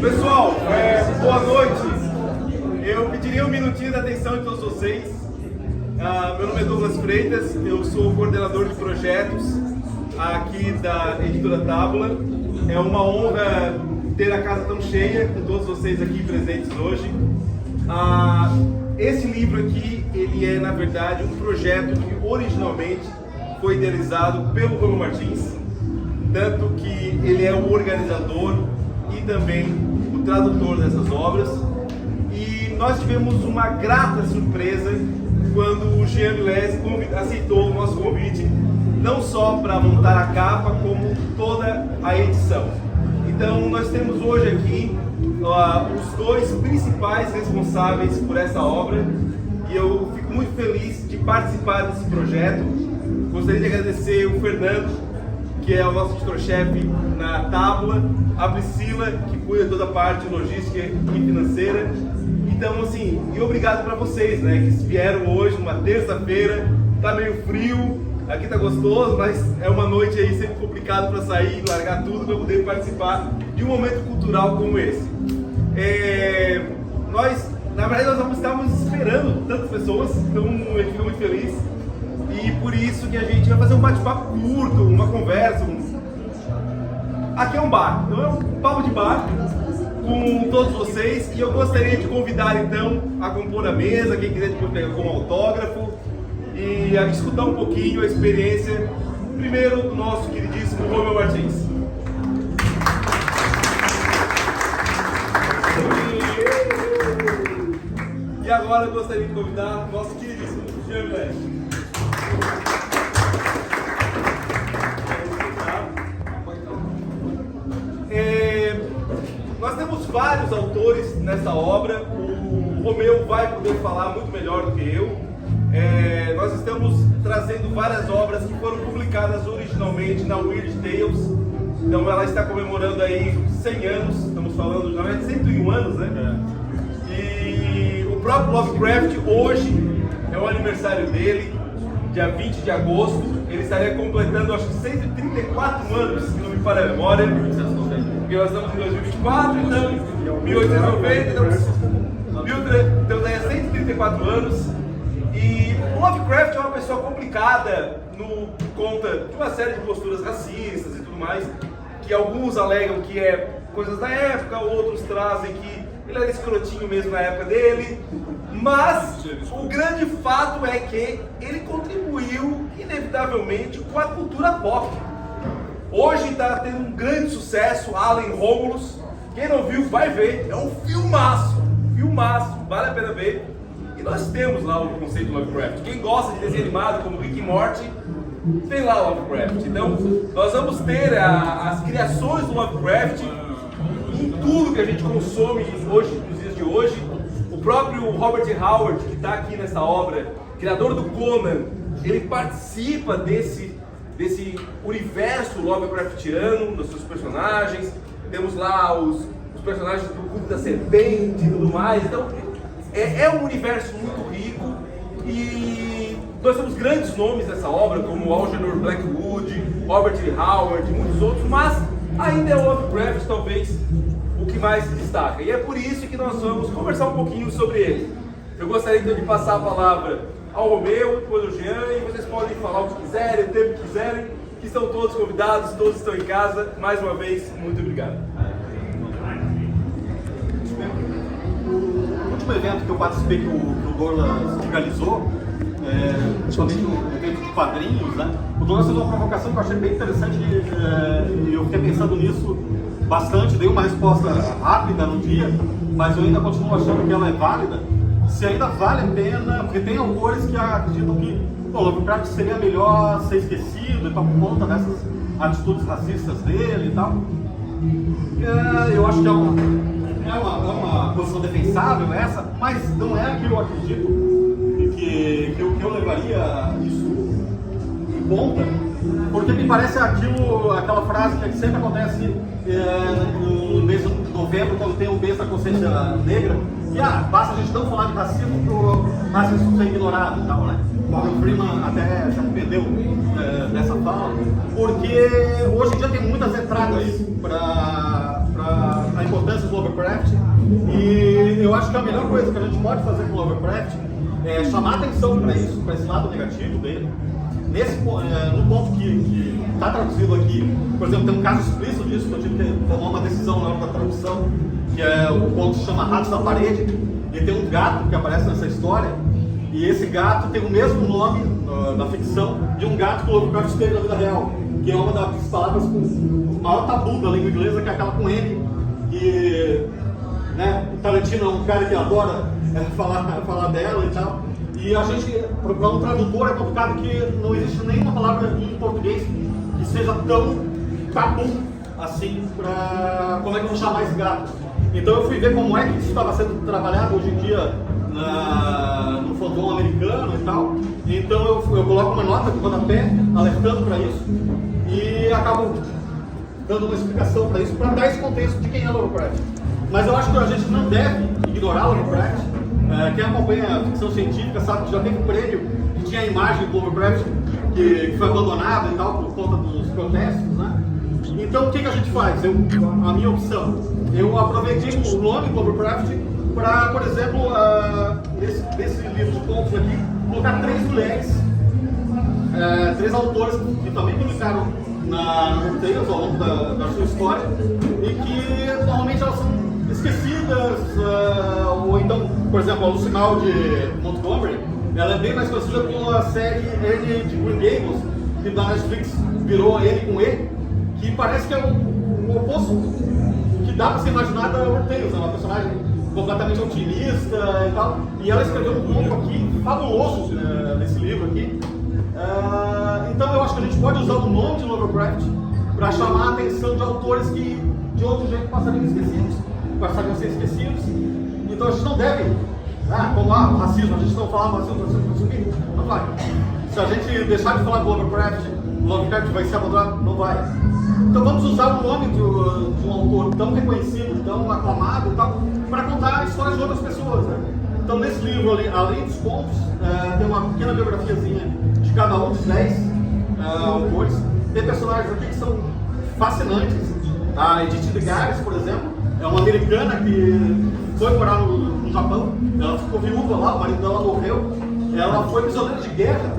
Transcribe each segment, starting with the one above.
Pessoal, boa noite. Eu pediria um minutinho de atenção de todos vocês. Meu nome é Douglas Freitas, eu sou o coordenador de projetos aqui da Editora Tábula. É uma honra ter a casa tão cheia com todos vocês aqui presentes hoje. Esse livro aqui, ele é na verdade um projeto que originalmente foi idealizado pelo Romeu Martins, tanto que ele é o organizador e também o tradutor dessas obras. E nós tivemos uma grata surpresa quando o Jean Milesi aceitou o nosso convite, não só para montar a capa, como toda a edição. Então nós temos hoje aqui os dois principais responsáveis por essa obra, e eu fico muito feliz de participar desse projeto. Gostaria de agradecer o Fernando, que é o nosso editor-chefe na Tábula, a Priscila, que cuida de toda a parte logística e financeira. Então, assim, e obrigado para vocês, né, que vieram hoje, numa terça-feira, tá meio frio, aqui tá gostoso, mas é uma noite aí sempre complicado para sair, largar tudo para poder participar de um momento cultural como esse. Na verdade, nós não estávamos esperando tantas pessoas, então eu fico muito feliz. E por isso que a gente vai fazer um bate-papo curto, uma conversa. Aqui é um bar, então é um papo de bar com todos vocês. E eu gostaria de convidar então a compor a mesa, quem quiser depois pegar como autógrafo e a escutar um pouquinho a experiência, primeiro do nosso queridíssimo Romeu Martins. E agora eu gostaria de convidar o nosso queridíssimo Jean Milesi. Nós temos vários autores nessa obra. O Romeu vai poder falar muito melhor do que eu. Nós estamos trazendo várias obras que foram publicadas originalmente na Weird Tales. Então ela está comemorando aí 100 anos, estamos falando já de 101 anos, né? E o próprio Lovecraft hoje é o aniversário dele, dia 20 de agosto. Ele estaria completando, acho que 134 anos, se não me falha a memória. Porque nós estamos em 2024, então 1890, então daí é 134 anos. E o Lovecraft é uma pessoa complicada por conta de uma série de posturas racistas e tudo mais, que alguns alegam que é coisas da época, outros trazem que ele era escrotinho mesmo na época dele. Mas o grande fato é que ele contribuiu inevitavelmente com a cultura pop. Hoje está tendo um grande sucesso, Alien Romulus. Quem não viu, vai ver. É um filmaço, vale a pena ver. E nós temos lá o conceito do Lovecraft. Quem gosta de desenho animado, como Rick e Morty, tem lá o Lovecraft. Então, nós vamos ter as criações do Lovecraft em tudo que a gente consome hoje, nos dias de hoje. O próprio Robert Howard, que está aqui nessa obra, criador do Conan, ele participa desse universo Lovecraftiano, dos seus personagens. Temos lá os personagens do culto da serpente e tudo mais. Então, é um universo muito rico, e nós temos grandes nomes nessa obra, como Algernon Blackwood, Robert Howard e muitos outros, mas ainda é o Lovecraft talvez o que mais se destaca. E é por isso que nós vamos conversar um pouquinho sobre ele. Eu gostaria então de passar a palavra ao Romeu, depois ao Jean, e vocês podem falar o que quiserem, o tempo que quiserem, que estão todos convidados, todos estão em casa. Mais uma vez, muito obrigado. O último evento que eu participei, que o Douglas organizou, principalmente o evento de quadrinhos, né? O Douglas fez uma provocação que eu achei bem interessante, e eu fiquei pensando nisso bastante. Dei uma resposta rápida no dia, mas eu ainda continuo achando que ela é válida. Se ainda vale a pena, porque tem autores que acreditam que o Lovecraft seria melhor ser esquecido, então por conta dessas atitudes racistas dele e tal. Eu acho que é uma posição defensável essa, mas não é a que eu acredito, que eu levaria isso em conta, porque me parece aquela frase que sempre acontece no mês de novembro, quando tem o mês da consciência negra, que basta a gente não falar de racismo para o racismo ser ignorado e tal, né? O Morgan Freeman até se arrependeu dessa fala, porque hoje em dia tem muitas entradas para a importância importância do Lovecraft, e eu acho que a melhor coisa que a gente pode fazer com o Lovecraft é chamar atenção para isso, para esse lado negativo dele. No ponto que está traduzido aqui, por exemplo, tem um caso explícito disso, que eu tive que tomar uma decisão na hora da tradução, que é o ponto que se chama Ratos da Parede, e tem um gato que aparece nessa história, e esse gato tem o mesmo nome na ficção de um gato que o Lovecraft teve na vida real, que é uma das palavras com o maior tabu da língua inglesa, que é aquela com N, que o Tarantino é um cara que adora falar dela e tal. E a gente, para um tradutor, é complicado que não existe nenhuma palavra em português que seja tão tabu assim para como é que eu vou chamar esse gato. Então eu fui ver como é que isso estava sendo trabalhado hoje em dia no fandom americano e tal. Então eu coloco uma nota de rodapé alertando para isso e acabo dando uma explicação para isso, para dar esse contexto de quem é Lovecraft. Mas eu acho que a gente não deve ignorar Lovecraft. Quem acompanha a ficção científica sabe que já teve um prêmio que tinha a imagem do Lovecraft que foi abandonado e tal por conta dos protestos, né? Então o que a gente faz? A minha opção, eu aproveitei o nome Lovecraft para, por exemplo, nesse livro de contos aqui, colocar 3 mulheres, 3 autores que também publicaram na Tales ao longo da sua história e que normalmente elas são esquecidas, ou então, por exemplo, a Lucinal de Montgomery, ela é bem mais conhecida pela série Anne de Green Gables, que da Netflix virou Ele com E, que parece que é o oposto que dá para ser imaginar da Tales, é uma personagem completamente otimista e tal, e ela escreveu um conto aqui fabuloso nesse livro aqui. Então eu acho que a gente pode usar o nome de Lovecraft para chamar a atenção de autores que de outro jeito passariam a ser esquecidos. Então a gente não deve, como racismo, a gente não fala racismo, não vai. Se a gente deixar de falar do Lovecraft vai ser abandonado, não vai. Então vamos usar o nome de um autor tão reconhecido, tão aclamado e tal, para contar histórias de outras pessoas, né? Então nesse livro, além dos contos, tem uma pequena biografiazinha de cada um dos 10 autores. Tem personagens aqui que são fascinantes. A Edith Degares, por exemplo, é uma americana que foi morar no Japão. Ela ficou viúva lá, o marido dela morreu. Ela foi prisioneira de guerra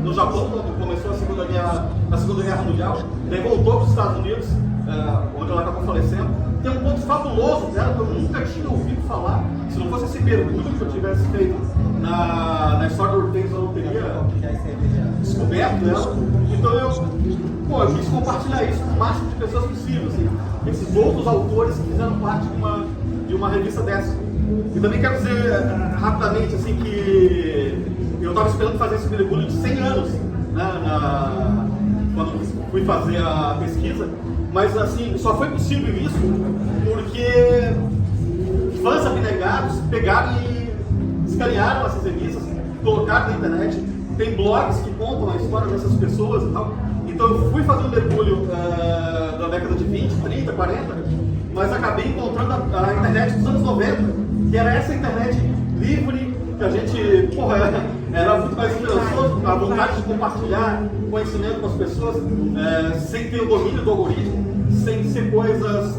no Japão quando começou a Segunda Guerra Mundial. Daí voltou para os Estados Unidos, onde ela acabou falecendo. Tem um ponto fabuloso dela que eu nunca tinha ouvido falar. Se não fosse esse mergulho que eu tivesse feito na história do Ortega, eu não teria descoberto ela. Então eu quis compartilhar isso com o máximo de pessoas possível, assim, esses outros autores que fizeram parte de uma revista dessa. E também quero dizer rapidamente assim, que eu estava esperando fazer esse mergulho de 100 anos, né, quando fui fazer a pesquisa, mas assim, só foi possível isso porque fãs abnegados pegaram e escanearam essas revistas, colocaram na internet. Tem blogs que contam a história dessas pessoas e tal. Então eu fui fazer um mergulho da década de 20, 30, 40, mas acabei encontrando a internet dos anos 90, que era essa internet livre, que a gente, era muito mais esperançoso, a vontade de compartilhar conhecimento com as pessoas, sem ter o domínio do algoritmo, sem ser coisas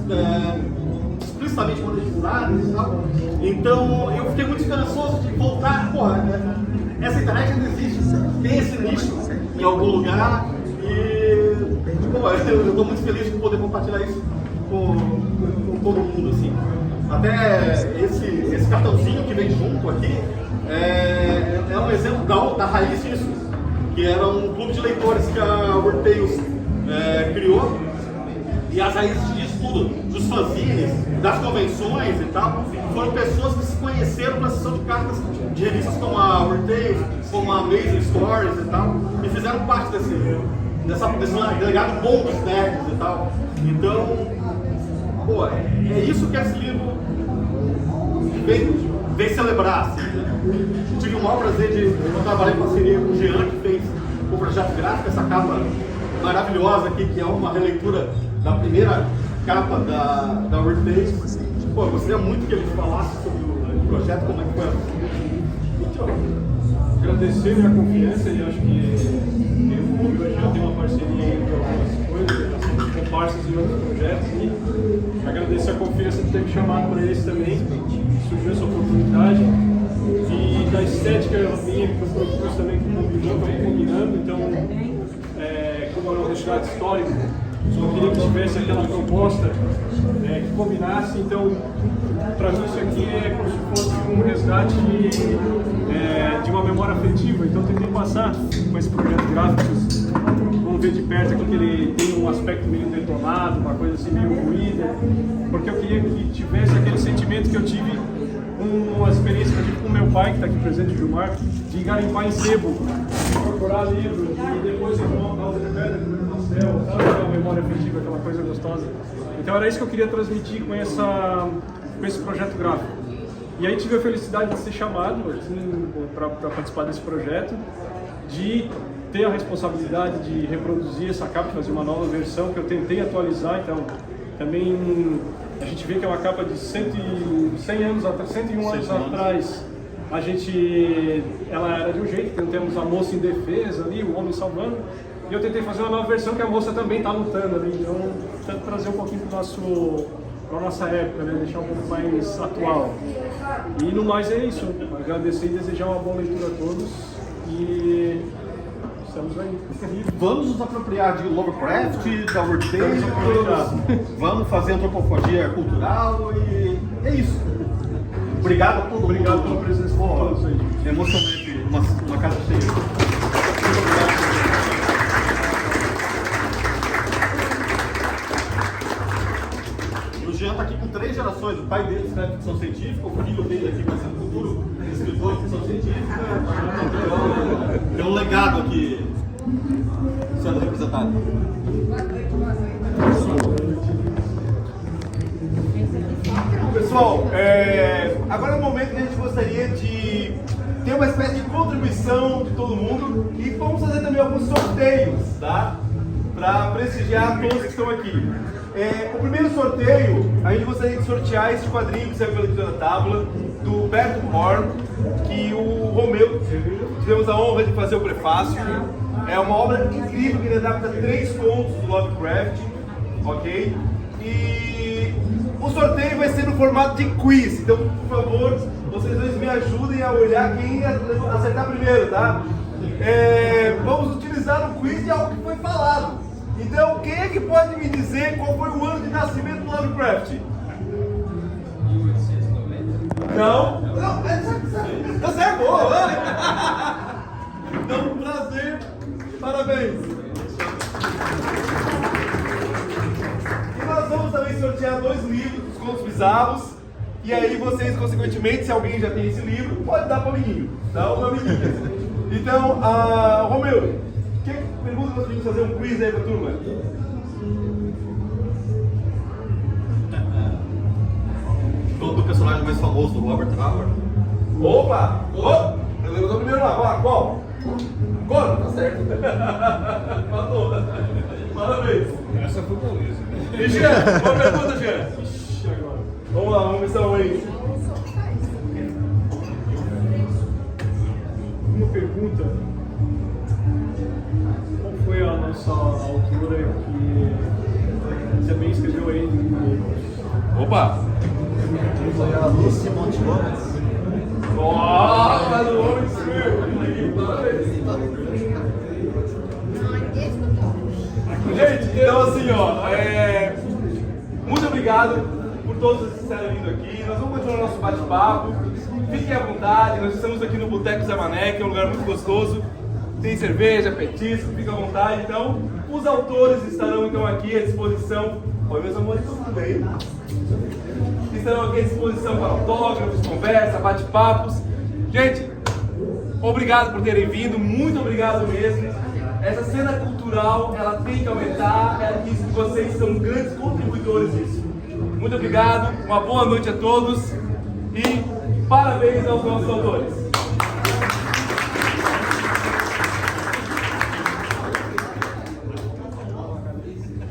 explicitamente monetizadas e tal. Então eu fiquei muito esperançoso de voltar, essa internet ainda existe, tem esse nicho em algum lugar e eu estou muito feliz de poder compartilhar isso com todo mundo, assim. Até esse cartãozinho que vem junto aqui é um exemplo da raiz disso, que era um clube de leitores que a Weird Tales criou, e as raízes disso tudo, dos fanzines, das convenções e tal, foram pessoas que se conheceram na sessão de cartas de revistas como a Weird Tales, como a Amazing Stories e tal, e fizeram parte desse legado bom dos nerds e tal. Então, é isso que esse livro vem celebrar, assim, né? Eu tive o maior prazer eu trabalhei em parceria com o Jean, que fez o projeto gráfico, essa capa maravilhosa aqui, que é uma releitura da primeira capa da Weird Tales. Eu gostaria muito que ele falasse sobre o projeto, como é que foi. Então, agradecer a confiança, e acho que o clube hoje já tem uma parceria entre algumas coisas, já somos parceiros em outros projetos e agradecer a confiança de ter me chamado para eles também, surgiu essa oportunidade. E da estética minha que eu propus também, que combinou, estamos combinando, então, como é um resgate histórico, só queria que tivesse aquela proposta que combinasse, então, para mim isso aqui é como se fosse um resgate de uma memória afetiva, então tentei passar com esse projeto gráfico. Vamos ver de perto aqui que ele tem um aspecto meio detonado, uma coisa assim meio ruída, porque eu queria que tivesse aquele sentimento que eu tive, uma experiência que eu tive com meu pai, que está aqui presente, Gilmar, de garimpar em sebo, de procurar livros, e depois ir para uma causa de pedra, comer pastel, sabe? Aquela memória afetiva, aquela coisa gostosa. Então era isso que eu queria transmitir com esse projeto gráfico. E aí tive a felicidade de ser chamado para participar desse projeto, de ter a responsabilidade de reproduzir essa capa, fazer uma nova versão que eu tentei atualizar, então também a gente vê que é uma capa de 101 anos atrás, ela era de um jeito, então temos a moça em defesa ali, o homem salvando, e eu tentei fazer uma nova versão que a moça também está lutando ali, então tento trazer um pouquinho para a nossa época, né? Deixar um pouco mais atual. E no mais é isso, agradecer e desejar uma boa leitura a todos e estamos aí. Vamos nos apropriar de Lovecraft, da World Tales, vamos fazer antropofagia cultural e é isso. Obrigado a todos. Obrigado pela presença de todos aí. Emocionante, uma casa cheia. Muito obrigado. O Jean está aqui com 3 gerações. O pai dele escreve ficção científica, o filho dele aqui vai ser um futuro escritor de ficção científica. Então, tem um legado aqui sendo representado. Pessoal, agora é o momento que a gente gostaria de ter uma espécie de contribuição de todo mundo e vamos fazer também alguns sorteios, tá? Para prestigiar todos que estão aqui. O primeiro sorteio, a gente gostaria de sortear esse quadrinho que saiu pela editora Tábula, do Berto Horn, que o Romeu, tivemos a honra de fazer o prefácio. É uma obra incrível que ele adapta 3 contos do Lovecraft, ok? E o sorteio vai ser no formato de quiz, então, por favor, vocês dois me ajudem a olhar quem acertar primeiro, tá? Vamos utilizar o quiz de algo que foi falado. Então, quem é que pode me dizer qual foi o ano de nascimento do Lovecraft? 1890. Não, tá certo, boa! Então, prazer, parabéns! E nós vamos também sortear 2 livros dos Contos Bizarros. E aí vocês, consequentemente, se alguém já tem esse livro, pode dar para o amiguinho, tá? O amiguinho. Então, Romeu, que pergunta nós podemos fazer um quiz aí pra turma? Do personagem mais famoso do Robert Howard. Opa! Eu levantou primeiro lá, qual? Agora, tá certo. Matou. Parabéns. Essa foi beleza. E Jean, qual a pergunta, Jean? Vamos lá, vamos ver se é aí. Uma pergunta. Qual foi a nossa autora que também escreveu aí no livro? Opa! Foi a Lucy Montgomery. Nossa, o homem escreveu! Gente, então assim, muito obrigado por todos que estarem vindo aqui. Nós vamos continuar nosso bate-papo. Fiquem à vontade, nós estamos aqui no Boteco Zé Mané, que é um lugar muito gostoso. Tem cerveja, petisco, fica à vontade. Então, os autores estarão então aqui à disposição. Oi, meus amores, tudo bem? Estarão aqui à disposição para autógrafos, conversa, bate-papos. Gente, obrigado por terem vindo, muito obrigado mesmo. Essa cena cultural, ela tem que aumentar, e vocês são grandes contribuidores disso. Muito obrigado, uma boa noite a todos e parabéns aos nossos autores.